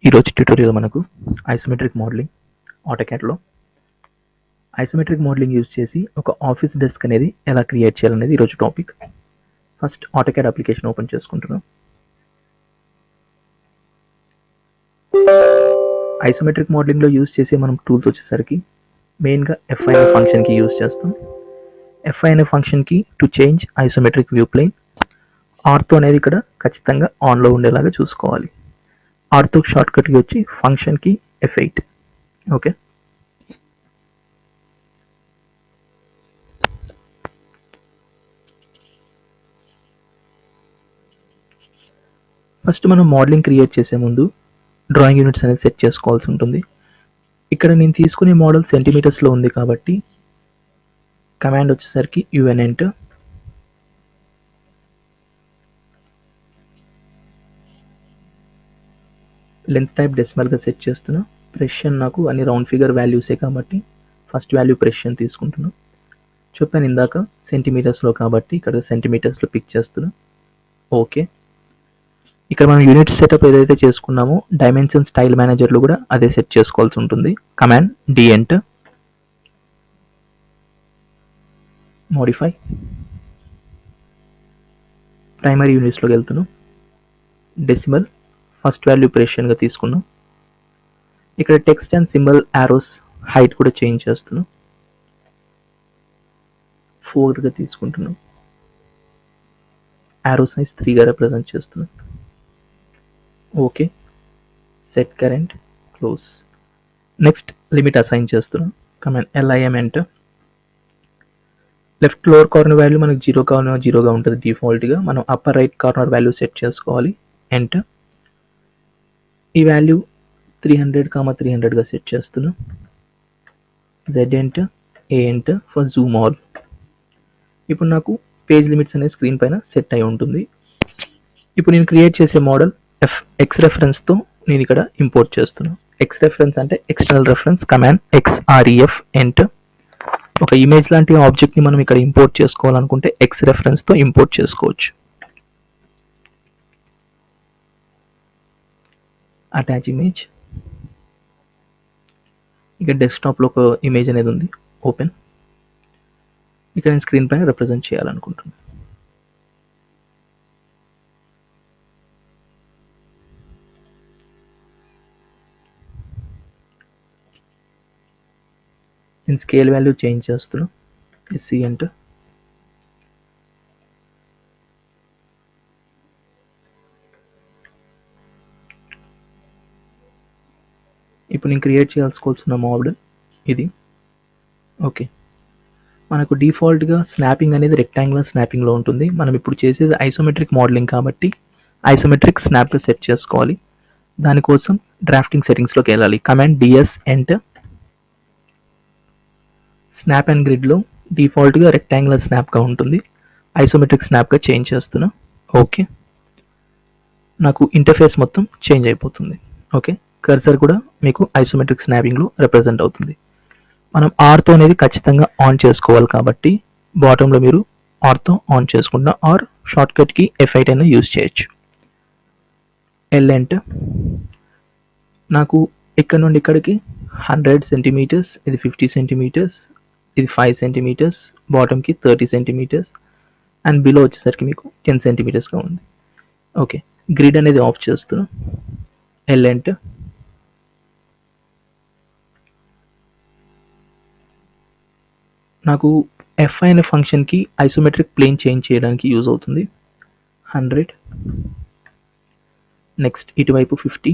ఈరోజు ట్యుటోరియల్ మనకు isometric modelling ఆటోకాడ్లో ఐసోమెట్రిక్ మోడలింగ్ యూజ్ చేసి ఒక ఆఫీస్ డెస్క్ అనేది ఎలా క్రియేట్ చేయాలనేది ఈరోజు topic. First AutoCAD application open చేసుకుంటున్నాం. ఐసోమెట్రిక్ మోడలింగ్లో యూజ్ చేసే మనం టూల్స్ వచ్చేసరికి మెయిన్గా ఎఫ్ఐ అనే ఫంక్షన్కి యూజ్ చేస్తాం. ఎఫ్ఐ అనే ఫంక్షన్కి to change isometric view plane ortho అనేది ఇక్కడ ఖచ్చితంగా ఆన్లో ఉండేలాగా చూసుకోవాలి. ఆర్తో షార్ట్ కట్కి వచ్చి ఫంక్షన్కి F8. ఓకే, ఫస్ట్ మనం మోడలింగ్ క్రియేట్ చేసే ముందు డ్రాయింగ్ యూనిట్స్ అనేది సెట్ చేసుకోవాల్సి ఉంటుంది. ఇక్కడ నేను తీసుకునే మోడల్ సెంటీమీటర్స్లో ఉంది కాబట్టి కమాండ్ వచ్చేసరికి UNINT లెంత్ టైప్ డెసిమల్గా సెట్ చేస్తున్నా. ప్రెషన్ నాకు అన్ని రౌండ్ ఫిగర్ వాల్యూసే కాబట్టి ఫస్ట్ వాల్యూ ప్రెషన్ తీసుకుంటున్నా. చెప్పాను ఇందాక సెంటీమీటర్స్లో కాబట్టి ఇక్కడ సెంటీమీటర్స్లో పిక్ చేస్తున్నా. ఓకే, ఇక్కడ మనం యూనిట్ సెటప్ ఏదైతే చేసుకున్నామో డైమెన్షన్ స్టైల్ మేనేజర్లో కూడా అదే సెట్ చేసుకోవాల్సి ఉంటుంది. కమాండ్ DENT మోడిఫై ప్రైమరీ యూనిట్స్లోకి వెళ్తున్నాం. డెసిమల్ ఫస్ట్ వాల్యూ ప్రెషన్గా తీసుకున్నాం. ఇక్కడ text and symbol arrows height కూడా చేంజ్ చేస్తున్నాం. 4గా తీసుకుంటున్నాం. యారో సైజ్ 3గా రిప్రజెంట్ చేస్తున్నాం. Okay, set current close. Next limit assign చేస్తున్నాం. Command LIM enter. Left lower corner value మనకు 0 కావాలన్నా 0గా ఉంటుంది డిఫాల్ట్గా. మనం upper right corner value set చేసుకోవాలి. ఎంటర్. ఈ వాల్యూ 300,300గా సెట్ చేస్తున్నాం. Z enter, A enter for Zoom all. ఇప్పుడు నాకు పేజ్ లిమిట్స్ అనే స్క్రీన్ పైన సెట్ అయి ఉంటుంది. ఇప్పుడు నేను క్రియేట్ చేసే మోడల్ X రెఫరెన్స్తో నేను ఇక్కడ ఇంపోర్ట్ చేస్తున్నాను. X రెఫరెన్స్ అంటే external reference. Command XREF enter. ఒక ఇమేజ్ లాంటి ఆబ్జెక్ట్ని మనం ఇక్కడ ఇంపోర్ట్ చేసుకోవాలనుకుంటే X రెఫరెన్స్తో ఇంపోర్ట్ చేసుకోవచ్చు. Attach image. ఇక్కడ డెస్క్టాప్లో ఒక ఇమేజ్ అనేది ఉంది. ఓపెన్. ఇక్కడ నేను స్క్రీన్ పైన రిప్రజెంట్ చేయాలనుకుంటున్నాను. నేను స్కేల్ వాల్యూ చేంజ్ చేస్తున్నాను. SC enter. ఇప్పుడు నేను క్రియేట్ చేయాల్సుకోవాల్సిన మోడల్ ఇది. ఓకే, మనకు డిఫాల్ట్గా స్నాపింగ్ అనేది రెక్టాంగులర్ స్నాపింగ్లో ఉంటుంది. మనం ఇప్పుడు చేసేది ఐసోమెట్రిక్ మోడలింగ్ కాబట్టి ఐసోమెట్రిక్ స్నాప్గా సెట్ చేసుకోవాలి. దానికోసం డ్రాఫ్టింగ్ సెట్టింగ్స్లోకి వెళ్ళాలి. Command DS enter. Snap and గ్రిడ్లో డిఫాల్ట్గా రెక్టాంగులర్ స్నాప్గా ఉంటుంది. ఐసోమెట్రిక్ స్నాప్గా చేంజ్ చేస్తున్నా. ఓకే, నాకు ఇంటర్ఫేస్ మొత్తం చేంజ్ అయిపోతుంది. ఓకే, కర్సర్ కూడా మీకు ఐసోమెట్రిక్ స్నాపింగ్లో రిప్రజెంట్ అవుతుంది. మనం ఆర్తో అనేది ఖచ్చితంగా ఆన్ చేసుకోవాలి కాబట్టి బాటంలో మీరు ఆర్తో ఆన్ చేసుకుంటున్న ఆర్ షార్ట్కట్కి F8 అయినా యూజ్ చేయొచ్చు. L enter. నాకు ఇక్కడ నుండి ఇక్కడికి 100 సెంటీమీటర్స్, ఇది 50 సెంటీమీటర్స్, ఇది 5 సెంటీమీటర్స్, బాటమ్కి 30 సెంటీమీటర్స్ అండ్ బిలో వచ్చేసరికి మీకు 10 సెంటీమీటర్స్గా ఉంది. ఓకే, గ్రిడ్ అనేది ఆఫ్ చేస్తున్నాం. L enter. నాకు FI అనే ఫంక్షన్కి ఐసోమెట్రిక్ ప్లేన్ చేంజ్ చేయడానికి యూజ్ అవుతుంది. 100. నెక్స్ట్ ఇటువైపు 50.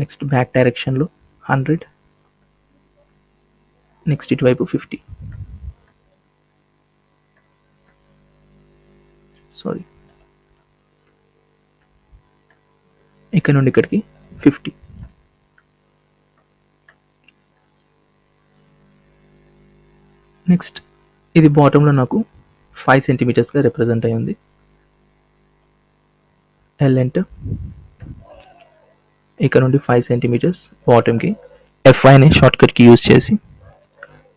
నెక్స్ట్ బ్యాక్ డైరెక్షన్లో 100. నెక్స్ట్ ఇటువైపు 50. సారీ, ఇక్కడ నుండి ఇక్కడికి 50. నెక్స్ట్ ఇది బాటంలో నాకు 5 సెంటీమీటర్స్గా రిప్రజెంట్ అయి ఉంది. L enter. ఇక్కడ నుండి 5 సెంటీమీటర్స్ బాటమ్కి FI అనే షార్ట్కట్కి యూజ్ చేసి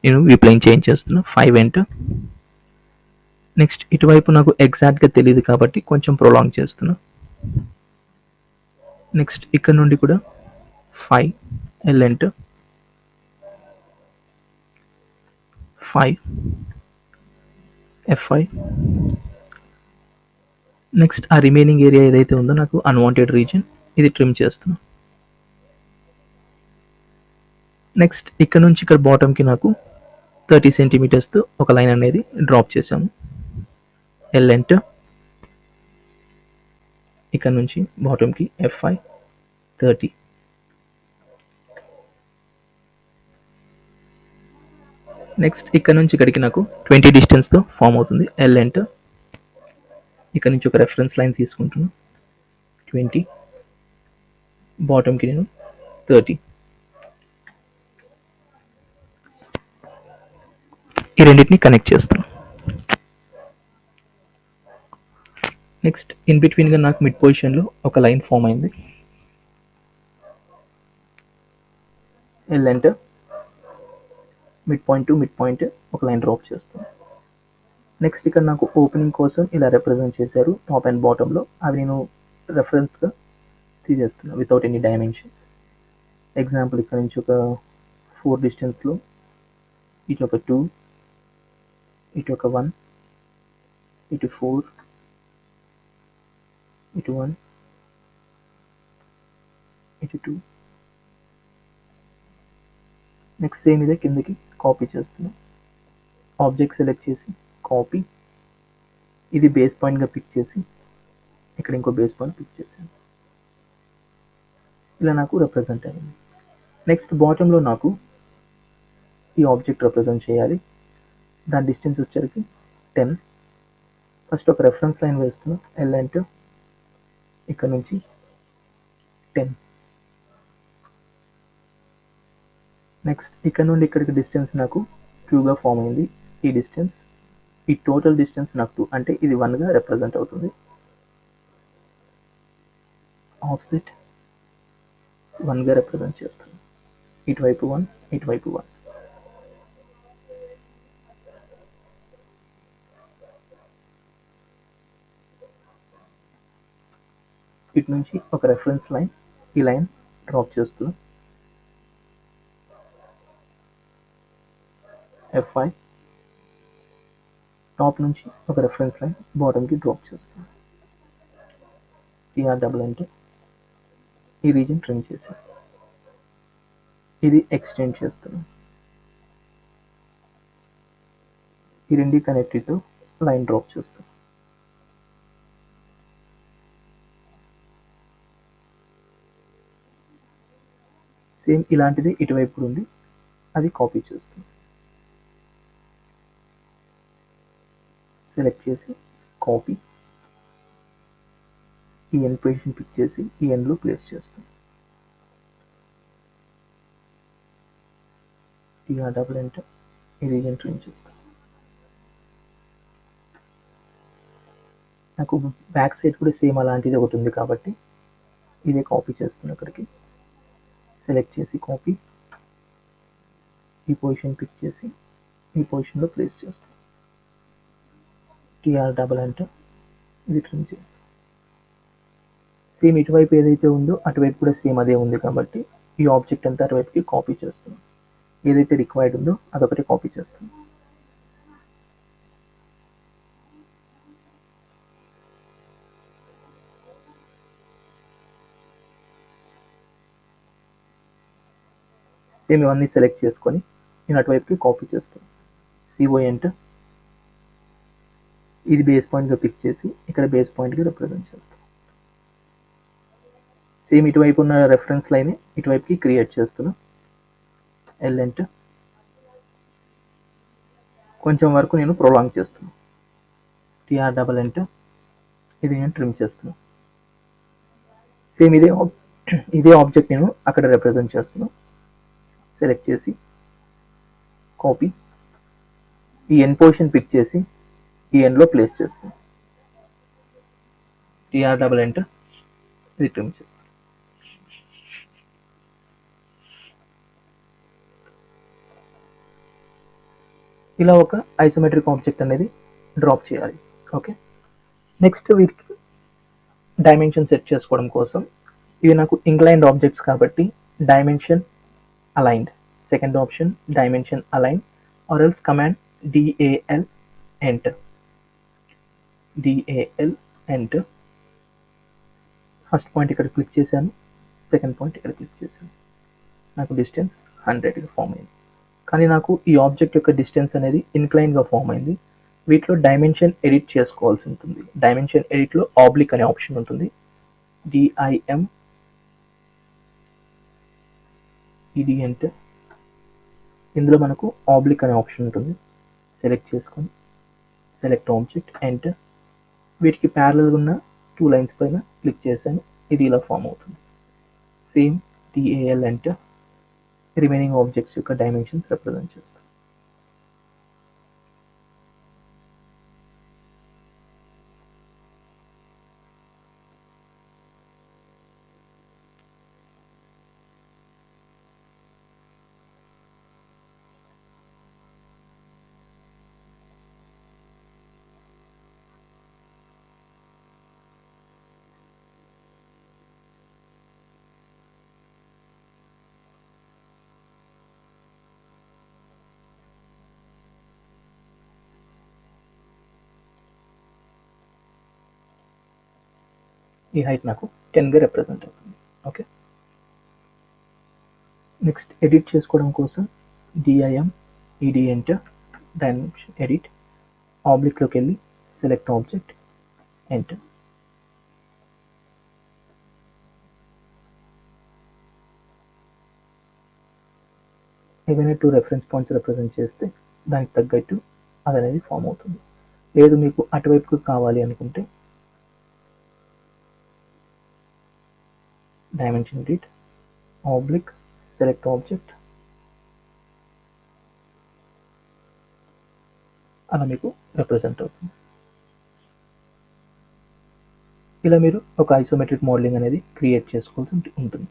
నేను వ్యూ ప్లేన్ చేంజ్ చేస్తున్నా. 5 ఎంటర్. నెక్స్ట్ ఇటువైపు నాకు ఎగ్జాక్ట్గా తెలియదు కాబట్టి కొంచెం ప్రొలాంగ్ చేస్తున్నా. నెక్స్ట్ ఇక్కడ నుండి కూడా 5 length 5 f5. నెక్స్ట్ ఆ రిమైనింగ్ ఏరియా ఏదైతే ఉందో నాకు అన్వాంటెడ్ రీజన్ ఇది ట్రిమ్ చేస్తున్నాను. నెక్స్ట్ ఇక్కడ నుంచి ఇక్కడ బాటమ్కి నాకు 30 సెంటీమీటర్స్తో ఒక లైన్ అనేది డ్రాప్ చేసాము. length ఇక్కడ నుంచి బాటమ్కి f5 30. నెక్స్ట్ ఇక్కడ నుంచి ఇక్కడికి నాకు 20 డిస్టెన్స్తో ఫామ్ అవుతుంది. length ఇక్కడ నుంచి ఒక రెఫరెన్స్ లైన్ తీసుకుంటున్నాను 20, బాటమ్కి నేను 30. ఈ రెండింటిని కనెక్ట్ చేస్తాను. నెక్స్ట్ ఇన్ బిట్వీన్గా నాకు మిడ్ పొజిషన్లో ఒక లైన్ ఫామ్ అయింది. length mid point to mid point ఒక లైన్ డ్రాప్ చేస్తాను. నెక్స్ట్ ఇక్కడ నాకు ఓపెనింగ్ కోసం ఇలా రిప్రజెంట్ చేశారు టాప్ అండ్ బాటంలో. అవి నేను రెఫరెన్స్గా తీసేస్తున్నాను వితౌట్ ఎనీ డైమెన్షన్స్. ఎగ్జాంపుల్ ఇక్కడ నుంచి ఒక 4 డిస్టెన్స్లో ఇటు ఒక 2, ఇటు ఒక 1, ఇటు 4, ఇటు 1, ఇటు 2. నెక్స్ట్ సేమ్ ఇదే కిందకి కాపీ చేస్తున్నాం. ఆబ్జెక్ట్ సెలెక్ట్ చేసి కాపీ, ఇది బేస్ పాయింట్గా పిక్ చేసి ఇక్కడ ఇంకో బేస్ పాయింట్ పిక్ చేశాను. ఇలా నాకు రిప్రజెంట్ అయింది. నెక్స్ట్ బాటంలో నాకు ఈ ఆబ్జెక్ట్ రిప్రజెంట్ చేయాలి. దాని డిస్టెన్స్ వచ్చరికి 10. ఫస్ట్ ఒక రెఫరెన్స్ లైన్ వేస్తున్నాం. length ఇక్కడ నుంచి 10. నెక్స్ట్ ఇక్కడ నుండి ఇక్కడికి డిస్టెన్స్ నాకు 2గా ఫామ్ అయింది. ఈ డిస్టెన్స్, ఈ టోటల్ డిస్టెన్స్ నాకు 2, అంటే ఇది 1గా రిప్రజెంట్ అవుతుంది. ఆఫ్సెట్ 1గా రిప్రజెంట్ చేస్తాను. ఇటువైపు 1, ఇటువైపు 1. ఇటు నుంచి ఒక రెఫరెన్స్ లైన్, ఈ లైన్ డ్రాప్ చేస్తున్నాం. f5 టాప్ నుంచి ఒక రెఫరెన్స్ లైన్ బాటమ్కి డ్రాప్ చేస్తాం. tr ఈ రీజన్ ట్రిమ్ చేసాం. ఇది ఎక్స్టెండ్ చేస్తున్నాం. ఈ రెండు కనెక్టివ్తో లైన్ డ్రాప్ చేస్తాం. సేమ్ ఇలాంటిది ఇటువైపు ఉంది, అది కాపీ చేస్తాం. సెలెక్ట్ చేసి కాపీ, ఈ ఎండ్ పొజిషన్ పిక్ చేసి ఈ ఎండ్లో ప్లేస్ చేస్తాం. tr ఈ రీజన్ ట్రిమ్ చేస్తాం. నాకు బ్యాక్ సైడ్ కూడా సేమ్ అలాంటిది ఒకటి ఉంది కాబట్టి ఇదే కాపీ చేస్తున్నాను. అక్కడికి సెలెక్ట్ చేసి కాపీ, ఈ పొజిషన్ పిక్ చేసి ఈ పొజిషన్లో ప్లేస్ చేస్తాం. tr ఇది ట్రిమ్ చేస్తాం. సేమ్ ఇటువైపు ఏదైతే ఉందో అటువైపు కూడా సేమ్ అదే ఉంది కాబట్టి ఈ ఆబ్జెక్ట్ అంతా అటువైపుకి కాపీ చేస్తున్నాం. ఏదైతే రిక్వైర్డ్ ఉందో అదొకటి కాపీ చేస్తున్నాం. సేమ్ ఇవన్నీ సెలెక్ట్ చేసుకొని నేను అటువైపుకి కాపీ చేస్తాను. CONT ఇది బేస్ పాయింట్గా పిక్ చేసి ఇక్కడ బేస్ పాయింట్గా రిప్రజెంట్ చేస్తాం. సేమ్ ఇటువైపు ఉన్న రెఫరెన్స్ లైన్ ఇటువైపుకి క్రియేట్ చేస్తున్నాం. length కొంచెం వరకు నేను ప్రొలాంగ్ చేస్తున్నాను. tr ఇది నేను ట్రిమ్ చేస్తున్నాను. సేమ్ ఇదే ఆబ్జెక్ట్ నేను అక్కడ రిప్రజెంట్ చేస్తున్నాను. సెలెక్ట్ చేసి కాపీ, ఈ ఎండ్ పొజిషన్ పిక్ చేసి ఈ ఎండ్లో ప్లేస్ చేస్తాను. tr ఇది ట్రిమ్ చేస్తాను. ఇలా ఒక ఐసోమెట్రిక్ ఆబ్జెక్ట్ అనేది డ్రాప్ చేయాలి. ఓకే, నెక్స్ట్ వీటికి డైమెన్షన్ సెట్ చేసుకోవడం కోసం ఇవి నాకు ఇంక్లైన్డ్ ఆబ్జెక్ట్స్ కాబట్టి dimension aligned. Second option dimension align or else command DAL enter. DAL enter. First point ఇక్కడ క్లిక్ చేశాను, సెకండ్ పాయింట్ ఇక్కడ క్లిక్ చేశాను. నాకు డిస్టెన్స్ 100గా ఫామ్ అయింది. కానీ నాకు ఈ ఆబ్జెక్ట్ యొక్క డిస్టెన్స్ అనేది ఇన్క్లైన్గా ఫామ్ అయింది. వీటిలో డైమెన్షన్ ఎడిట్ చేసుకోవాల్సి ఉంటుంది. డైమెన్షన్ ఎడిట్లో ఆబ్లిక్ అనే ఆప్షన్ ఉంటుంది. DIM ఇది ఎంటర్. ఇందులో మనకు ఆబ్లిక్ అనే ఆప్షన్ ఉంటుంది. సెలెక్ట్ చేసుకొని సెలెక్ట్ ఆబ్జెక్ట్ ఎంటర్. వీటికి ప్యారలల్గా ఉన్న 2 లైన్స్ పైన క్లిక్ చేశాను. ఇది ఇలా ఫామ్ అవుతుంది. Same DAL enter. Remaining objects యొక్క డైమెన్షన్స్ రిప్రజెంట్ చేస్తాం. ఈ హైట్ నాకు 10గా రిప్రజెంట్ అవుతుంది. ఓకే, నెక్స్ట్ ఎడిట్ చేసుకోవడం కోసం DIM ED enter. Dimension edit ఆబ్లిక్లోకి వెళ్ళి సెలెక్ట్ ఆబ్జెక్ట్ ఎంటర్. ఏవైనా 2 రెఫరెన్స్ పాయింట్స్ రిప్రజెంట్ చేస్తే దానికి తగ్గట్టు అది అనేది ఫామ్ అవుతుంది. లేదు మీకు అటువైపుకు కావాలి అనుకుంటే dimension edit oblique select object అలా మీకు రిప్రజెంట్ అవుతుంది. ఇలా మీరు ఒక ఐసోమెట్రిక్ మోడలింగ్ అనేది క్రియేట్ చేసుకోవాల్సి ఉంటుంది.